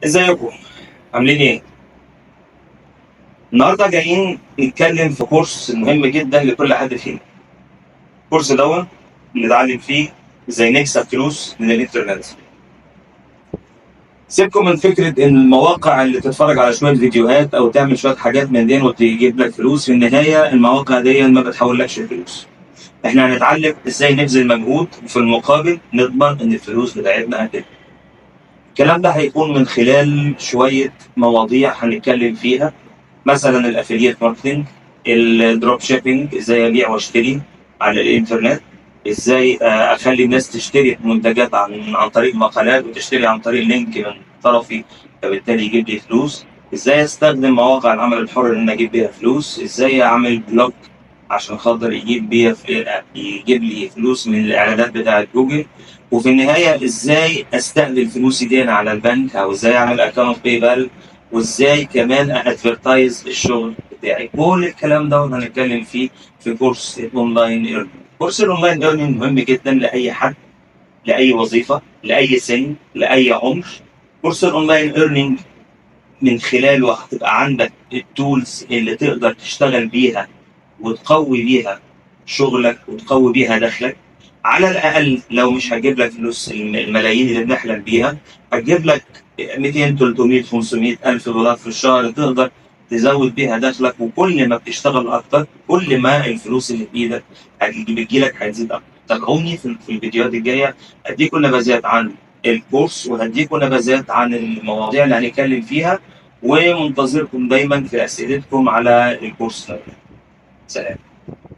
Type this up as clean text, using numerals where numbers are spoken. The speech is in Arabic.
ازيكم؟ عاملين ايه؟ النهارده جايين نتكلم في كورس مهم جدا لكل حد فينا. الكورس دوت بنتعلم فيه ازاي نكسب فلوس من الانترنت. سيبكم من فكره ان المواقع اللي تتفرج على شويه فيديوهات او تعمل شويه حاجات من دي وتجيب لك فلوس، في النهايه المواقع دي ما بتحولكش فلوس. احنا هنتعلم ازاي نبذل مجهود وفي المقابل نضمن ان الفلوس بتاعتنا هتجي. الكلام ده هيكون من خلال شويه مواضيع هنتكلم فيها، مثلا الافiliate ماركتنج، الدروب شيبينج، ازاي ابيع واشتري على الانترنت، ازاي اخلي الناس تشتري منتجات عن طريق مقالات وتشتري عن طريق لينك من طرفي، فبالتالي يجيب لي فلوس، ازاي استخدم مواقع العمل الحر ان اجيب بيها فلوس، ازاي اعمل بلوج عشان خاطر يجيب لي فلوس من الاعلانات بتاعت جوجل، وفي النهايه ازاي استقبل فلوسي دي على البنك، او ازاي اعمل اكونت باي بال، وازاي كمان ادفرتايز الشغل بتاعي. كل الكلام ده هنتكلم فيه في كورس الاونلاين ايرنينج. كورس الاونلاين ايرنينج مهم جدا لاي حد، لاي وظيفه، لاي سن، لاي عمر. كورس الاونلاين ايرنينج من خلاله هتبقى عندك التولز اللي تقدر تشتغل بيها وتقوي بيها شغلك وتقوي بيها دخلك. على الاقل لو مش هتجيب لك فلوس الملايين اللي بنحلم بيها، هتجيب لك 200 300 500 الف دولار في الشهر تقدر تزود بيها دخلك. وكل ما بتشتغل اكتر كل ما الفلوس اللي في ايدك بتجيلك هتزيد اكتر. تابعوني في الفيديوهات الجايه، هديكم نبذات عن الكورس وهديكم نبذات عن المواضيع اللي هنتكلم فيها، ومنتظركم دايما في اسئلتكم على الكورس ده. سلام.